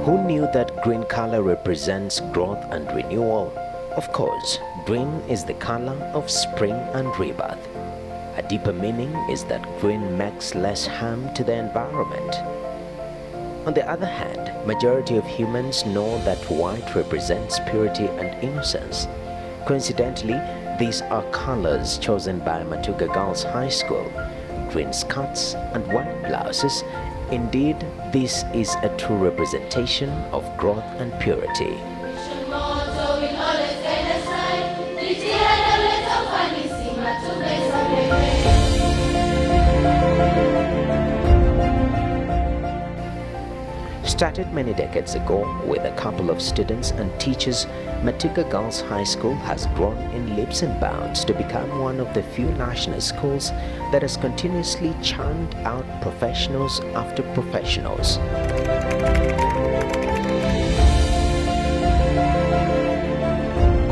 Who knew that green color represents growth and renewal? Of course, green is the color of spring and rebirth. A deeper meaning is that green makes less harm to the environment. On the other hand, majority of humans know that white represents purity and innocence. Coincidentally, these are colors chosen by Matuga Girls High School: green skirts and white blouses. Indeed, this is a true representation of growth and purity. Started many decades ago with a couple of students and teachers, Matuga Girls High School has grown in leaps and bounds to become one of the few national schools that has continuously churned out professionals after professionals.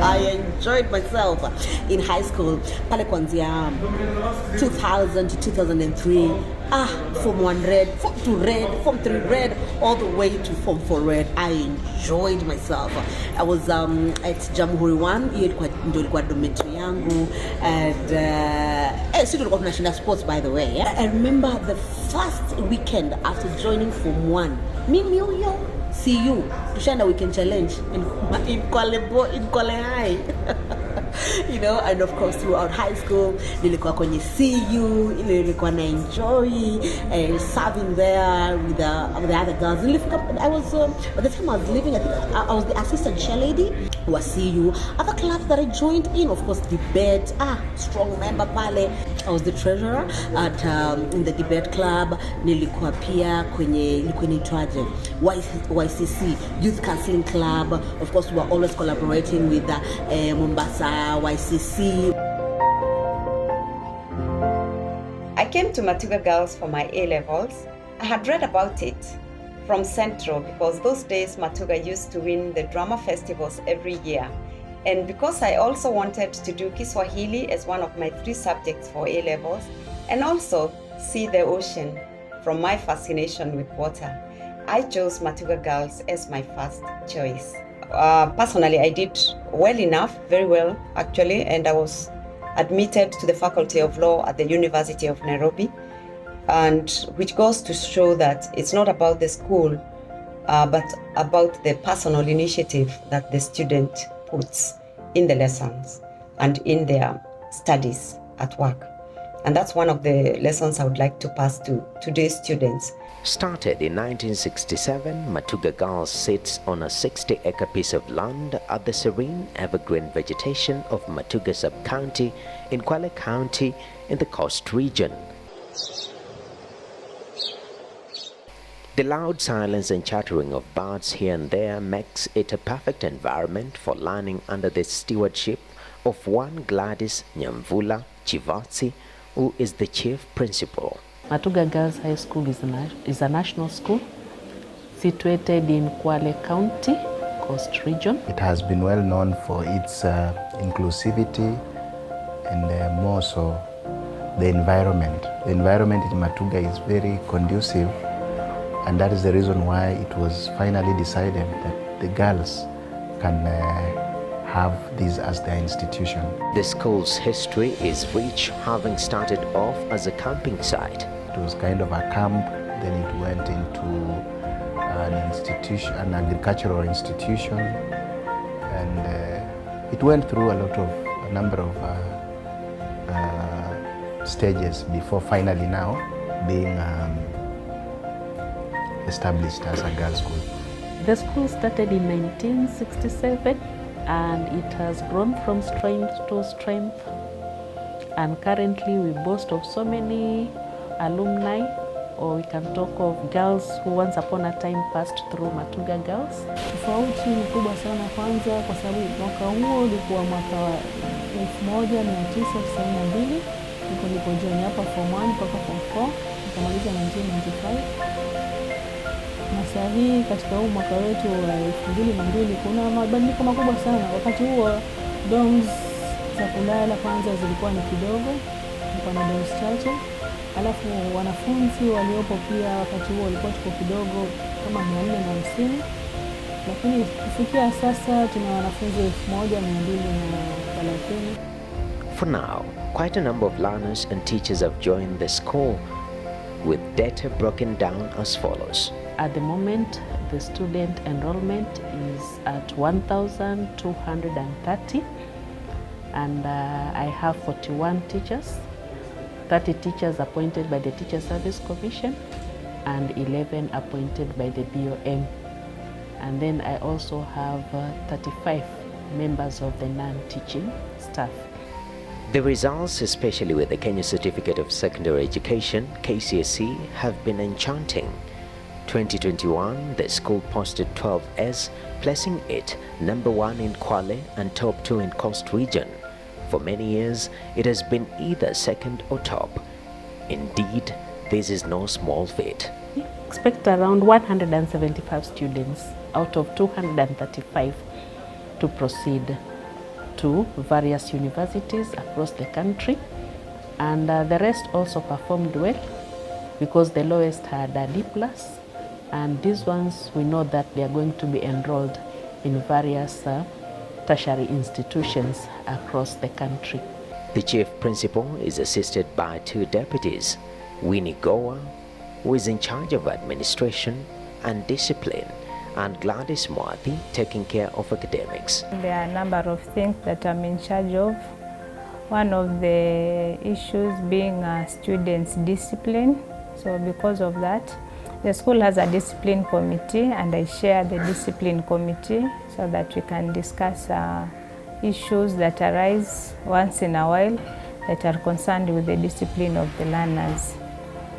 I enjoyed myself in high school, pale kuanzia 2000 to 2003. Form 1 red, Form 2 red, Form 3 red, all the way to Form 4 red. I enjoyed myself. I was at Jamhuri 1, hiyo ilikuwa dormitory yangu, and sisi tulikuwa tunashinda sports, by the way. I remember the first weekend after joining Form 1. Mimi huyo CU tushaenda weekend challenge in Kwale High. You know, and of course throughout high school nilikuwa kwenye CU, nilikuwa na enjoy serving there with the other girls. I was by the time I was leaving, I think I was the assistant chair lady was CU. Other clubs that I joined in, of course, debate, strong member pale. I was the treasurer at in the debate club. Nilikuwa pia kwenye itwaje YCC, Youth Counseling Club. Of course, we were always collaborating with Mombasa YCC. I came to Matuga Girls for my A-levels. I had read about it from Central because those days Matuga used to win the drama festivals every year. And because I also wanted to do Kiswahili as one of my 3 subjects for A-levels, and also see the ocean from my fascination with water, I chose Matuga Girls as my first choice. Personally, I did well enough, very well actually, and I was admitted to the Faculty of Law at the University of Nairobi, and which goes to show that it's not about the school, but about the personal initiative that the student puts in the lessons and in their studies at work. And that's one of the lessons I would like to pass to today's students. Started in 1967, Matuga Girls sits on a 60-acre piece of land at the serene evergreen vegetation of Matuga Sub-County in Kwale County in the Coast Region. The loud silence and chattering of birds here and there makes it a perfect environment for learning under the stewardship of one Gladys Nyamvula Chivatsi, who is the chief principal. Matuga Girls High School is a national school situated in Kwale County, Coast Region. It has been well known for its inclusivity and more so the environment. The environment in Matuga is very conducive, and that is the reason why it was finally decided that the girls can have this as their institution. The school's history is rich, having started off as a camping site. It was kind of a camp, then it went into an institution, an agricultural institution, and it went through a number of stages before finally now being established as a girls' school. The school started in 1967 and it has grown from strength to strength, and currently we boast of so many alumni, or we can talk of girls who once upon a time passed through Matuga Girls. Tofauti ni kubwa sana, kwanza kwa sababu mwaka huo ulikuwa mwaka 1992, nilipojoin hapa Form 1 mpaka Form 4, nikamaliza 1995. Na sasa hii katika huu mwaka wetu wa 2002 kuna mabadiliko makubwa sana. Wakati huo dorms za kulala kwanza zilikuwa ni kidogo, kulikuwa na dorms chache. Alafu wanafunzi waliopo pia wakati huo walikuwa tuko kidogo kama 450. lakini kufikia sasa tuna wanafunzi 1230. For now, quite a number of learners and teachers have joined the school, with data broken down as follows. At the moment, the student enrollment is at 1,230, and I have 41 teachers, 30 teachers appointed by the Teacher Service Commission and 11 appointed by the BOM. And then I also have 35 members of the non-teaching staff. The results, especially with the Kenya Certificate of Secondary Education, KCSE, have been enchanting. 2021, the school posted 12S, placing it number 1 in Kwale and top 2 in Coast Region. For many years, it has been either second or top. Indeed, this is no small feat. We expect around 175 students out of 235 to proceed to various universities across the country, and the rest also performed well because the lowest had a D+, and these ones we know that they are going to be enrolled in various tertiary institutions across the country. The chief principal is assisted by 2 deputies, Winnie Goa, who is in charge of administration and discipline, and Gladys Mwathi taking care of academics. There are a number of things that I'm in charge of. One of the issues being students' discipline. So because of that, the school has a discipline committee, and I chair the discipline committee so that we can discuss issues that arise once in a while that are concerned with the discipline of the learners.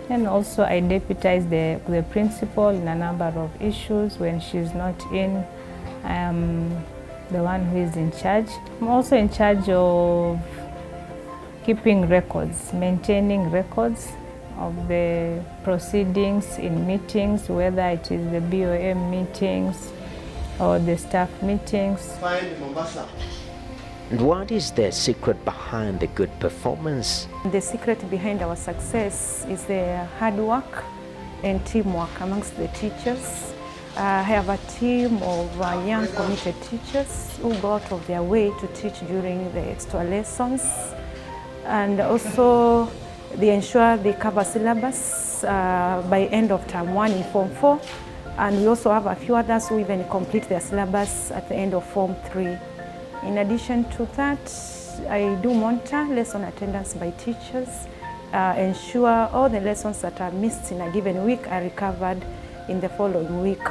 And also I deputize the principal in a number of issues. When she's not in, I am the one who is in charge. I'm also in charge of keeping records, maintaining records of the proceedings in meetings, whether it is the BOM meetings or the staff meetings. And what is the secret behind the good performance? The secret behind our success is the hard work and teamwork amongst the teachers. I have a team of young committed teachers who go out of their way to teach during the extra lessons, and also they ensure they cover syllabus by end of term 1 in Form 4, and we also have a few others who even complete their syllabus at the end of Form 3. In addition to that, I do monitor lesson attendance by teachers, ensure all the lessons that are missed in a given week are recovered in the following week.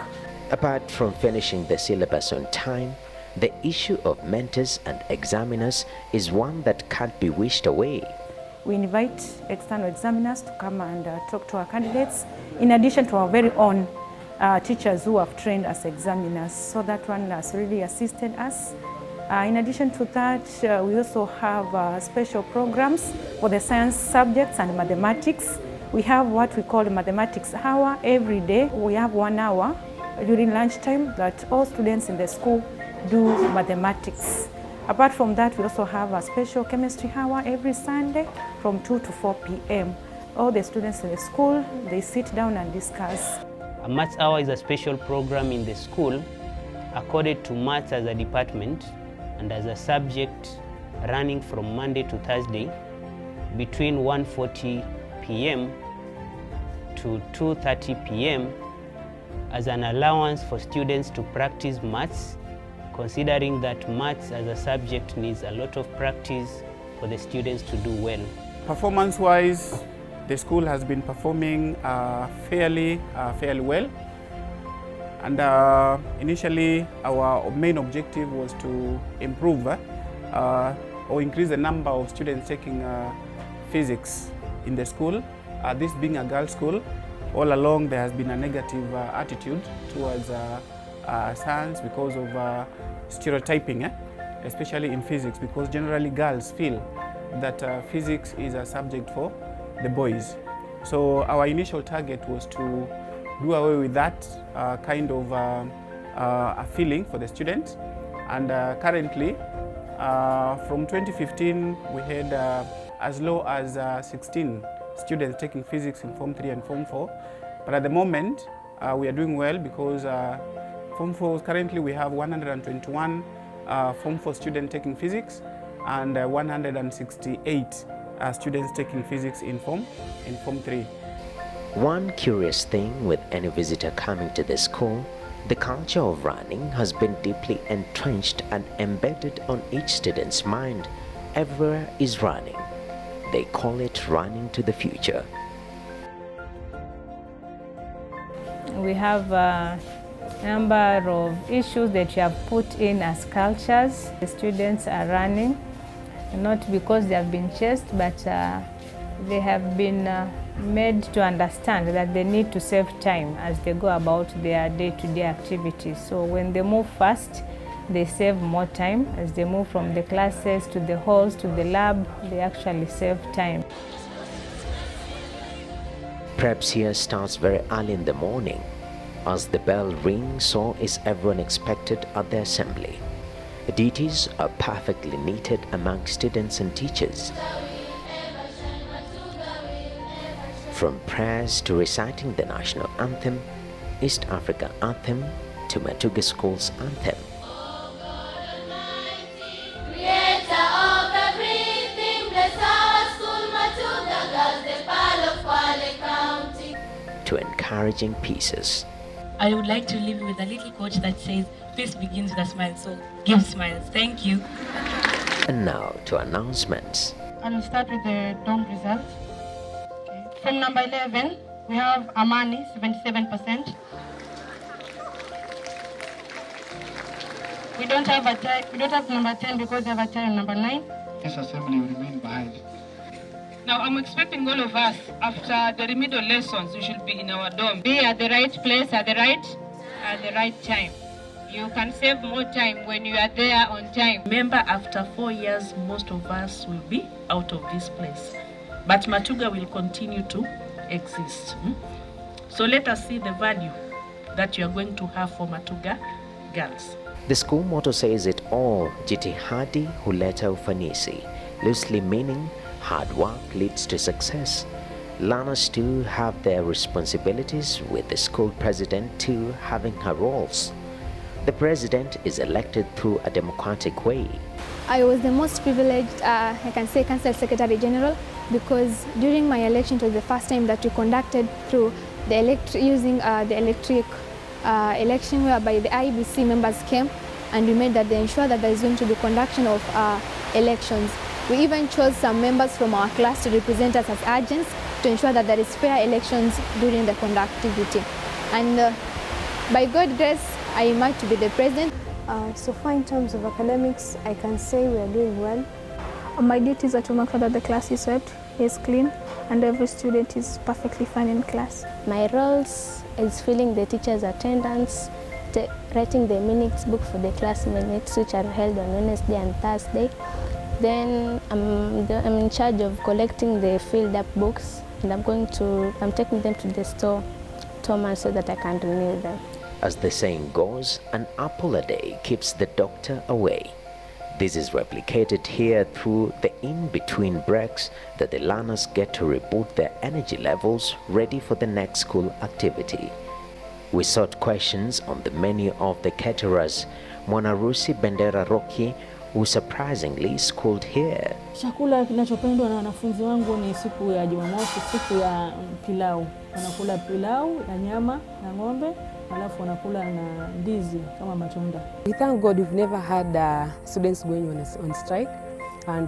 Apart from finishing the syllabus on time, the issue of mentors and examiners is one that can't be wished away. We invite external examiners to come and talk to our candidates, in addition to our very own teachers who have trained as examiners. So that one has really assisted us. In addition to that, we also have special programs for the science subjects and mathematics. We have what we call mathematics hour every day. We have 1 hour during lunchtime that all students in the school do mathematics. Apart from that, we also have a special chemistry hour every Sunday from 2 to 4 p.m. All the students in the school, they sit down and discuss. A maths hour is a special program in the school accorded to maths as a department and as a subject running from Monday to Thursday between 1:40 p.m. to 2:30 p.m. as an allowance for students to practice maths, considering that maths as a subject needs a lot of practice for the students to do well. Performance-wise, the school has been performing fairly well. And initially, our main objective was to improve or increase the number of students taking physics in the school. This being a girls' school, all along there has been a negative attitude towards science because of stereotyping, especially in physics, because generally girls feel that physics is a subject for the boys. So our initial target was to do away with that kind of a feeling for the students. And currently, from 2015, we had as low as 16 students taking physics in Form 3 and Form 4. But at the moment, we are doing well because Form 4, currently we have 121 Form 4 students taking physics and 168 students taking physics in Form 3. One curious thing with any visitor coming to the school, the culture of running has been deeply entrenched and embedded on each student's mind. Everywhere is running. They call it running to the future. We have a number of issues that we have put in as cultures. The students are running, not because they have been chased, but they have been made to understand that they need to save time as they go about their day-to-day activities. So when they move fast, they save more time. As they move from the classes to the halls to the lab, they actually save time. Preps here starts very early in the morning. As the bell rings, so is everyone expected at the assembly. Duties are perfectly neated among students and teachers. From prayers to reciting the national anthem, East Africa anthem to Matuga School's anthem. To encouraging pieces. I would like to leave you with a little quote that says, "Peace begins with a smile, so give smiles." Thank you. And now to announcements. I will start with the dorm results. Okay. From number 11, we have Amani, 77%. We don't have a tie. We don't have number 10 because we have a tie on number 9. This assembly will remain behind. Now I'm expecting all of us, after the remedial lessons, we should be in our dorm. Be at the right place at the right time. You can save more time when you are there on time. Remember, after 4 years, most of us will be out of this place. But Matuga will continue to exist. So let us see the value that you are going to have for Matuga girls. The school motto says it all, jitihadi huleta ufanisi, loosely meaning hard work leads to success. Learners too have their responsibilities, with the school president too having her roles. The president is elected through a democratic way. I was the most privileged, I can say, Council Secretary General, because during my election it was the first time that we conducted through the using the electric election, whereby the IBC members came and we made that they ensure that there is going to be conduction of elections. We even chose some members from our class to represent us as agents to ensure that there is fair elections during the conductivity. And by God's grace, I emerged to be the president. So far in terms of academics, I can say we are doing well. My duties are to make sure that the class is swept, is clean, and every student is perfectly fine in class. My roles is filling the teacher's attendance, writing the minutes book for the class minutes, which are held on Wednesday and Thursday. Then I'm in charge of collecting the filled up books, and I'm taking them to the store so that I can renew them. As the saying goes, an apple a day keeps the doctor away. This is replicated here through the in-between breaks that the learners get to reboot their energy levels, ready for the next school activity. We sought questions on the menu of the caterers. Mwanarusi Bendera Rocky, who surprisingly schooled here. Chakula kinachopendwa na wanafunzi wangu ni siku ya Jumamosi, siku ya pilau. Wanakula pilau ya nyama na ng'ombe, alafu wanakula na ndizi kama matunda. We thank God we've never had students going on strike, and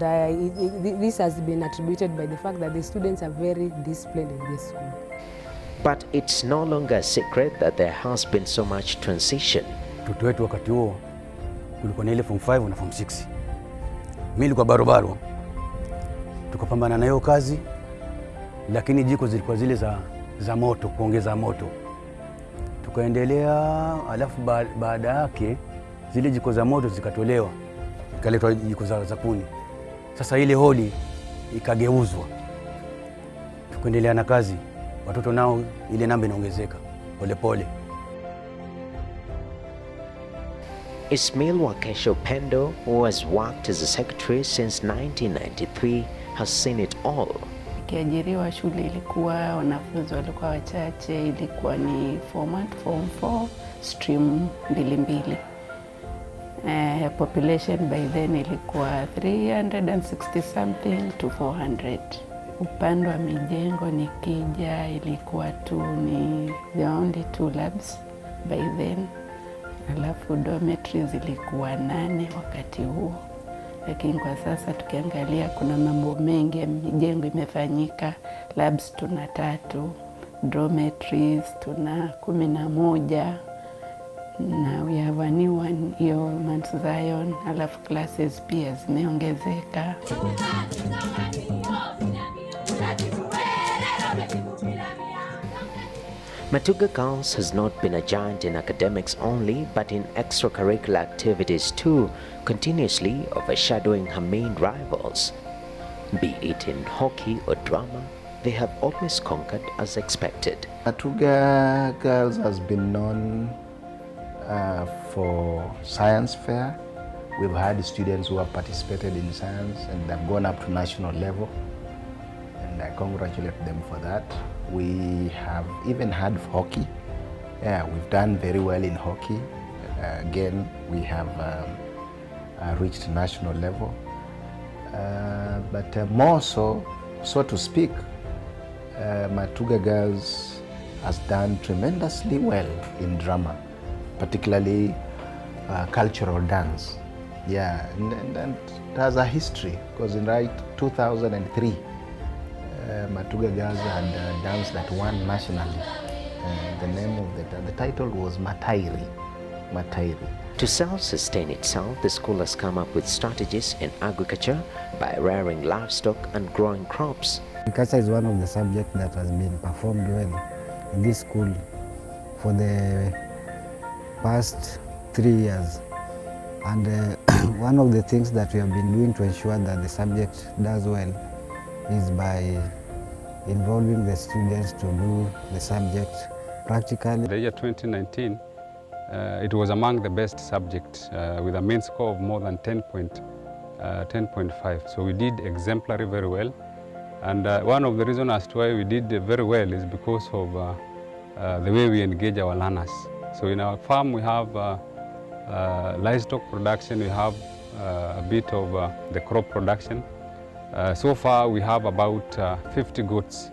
this has been attributed by the fact that the students are very disciplined in this school. But it's no longer a secret that there has been so much transition. Mtoto wetu wakati huo kulikuwa na ile form 5 na form 6. Mimi nilikuwa barobaro. Tukapambana na hiyo kazi, lakini jiko zilikuwa zile za moto, kuongeza moto. Tukaendelea, alafu baada yake zile jiko za moto zikatolewa, ikaletwa jiko za kuni. Sasa ile holi ikageuzwa. Tukaendelea na kazi. Watoto nao ile namba inaongezeka polepole. Ismail Wakesho Pendo, who has worked as a secretary since 1993, has seen it all. nikiajiriwa shule ilikuwa wanafunzi walikuwa wachache, ilikuwa ni form 1 form 4 stream mbili. Population by then ilikuwa 360 something to 400. Upande wa mijengo nikija ilikuwa tu ni the only 2 labs by then, alafu dormitories ilikuwa 8 wakati huo. Lakini kwa sasa tukiangalia kuna mambo mengi ya mijengo imefanyika. Labs tuna 3, dormitories tuna 11, na we have a new one hiyo Mount Zion, alafu classes pia zimeongezeka. Matuga Girls has not been a giant in academics only, but in extracurricular activities too, continuously overshadowing her main rivals. Be it in hockey or drama, they have always conquered as expected. Matuga Girls has been known for science fair. We've had students who have participated in science and they've gone up to national level, and I congratulate them for that. We have even had hockey. Yeah, we've done very well in hockey. Again, we have reached national level. But more so to speak, Matuga Girls has done tremendously well in drama, particularly cultural dance. Yeah, and it has a history, because in 2003, Matuga Girls had danced that won nationally. The name of the title was Matairi. To self-sustain itself, the school has come up with strategies in agriculture by rearing livestock and growing crops. Agriculture is one of the subjects that has been performed well in this school for the past 3 years. And one of the things that we have been doing to ensure that the subject does well is by involving the students to do the subject practically. The year 2019, it was among the best subjects with a mean score of more than 10.5. So we did exemplary very well. And one of the reasons as to why we did very well is because of the way we engage our learners. So in our farm we have livestock production, we have a bit of the crop production. So far we have about 50 goats,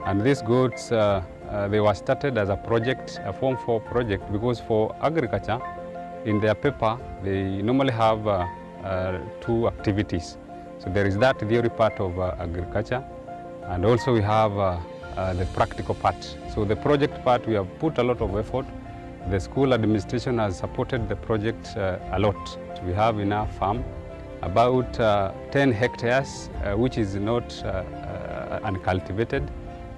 and these goats they were started as a project, a Form 4 project, because for agriculture in their paper they normally have 2 activities. So there is that theory part of agriculture, and also we have the practical part. So the project part we have put a lot of effort. The school administration has supported the project a lot. We have in our farm about 10 hectares, which is not uncultivated.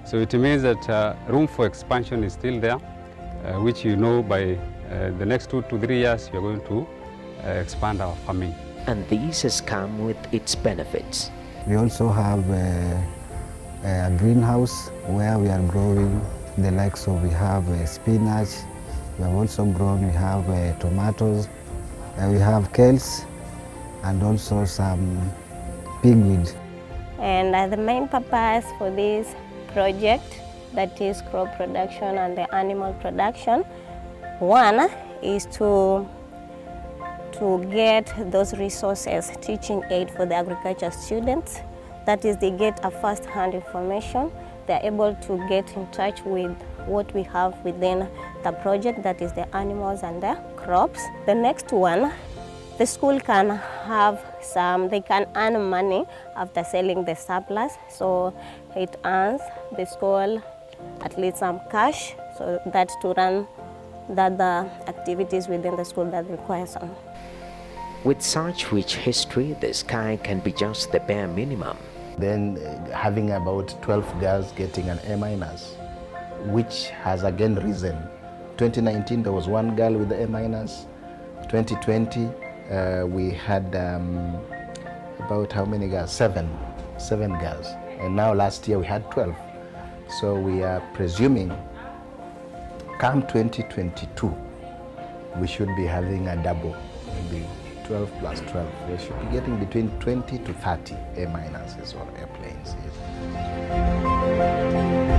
So it means that room for expansion is still there, which by the next 2 to 3 years we are going to expand our farming. And this has come with its benefits. We also have a greenhouse where we are growing the likes of, we have spinach, we have also grown, we have tomatoes, we have kales, and also some pigweed. And the main purpose for this project, that is crop production and the animal production, one is to get those resources, teaching aid for the agriculture students. That is, they get a first-hand information. They're able to get in touch with what we have within the project, that is the animals and the crops. The next one, the school can have they can earn money after selling the surplus. So it earns the school at least some cash, so that to run the other activities within the school that require some. With such rich history, the sky can be just the bare minimum. Then having about 12 girls getting an A-, which has again risen. 2019 there was 1 girl with the A-. 2020 we had about how many girls? 7 girls. And now last year we had 12. So we are presuming come 2022 we should be having a double, maybe 12 plus 12. We should be getting between 20 to 30 A minuses or A planes. Yes.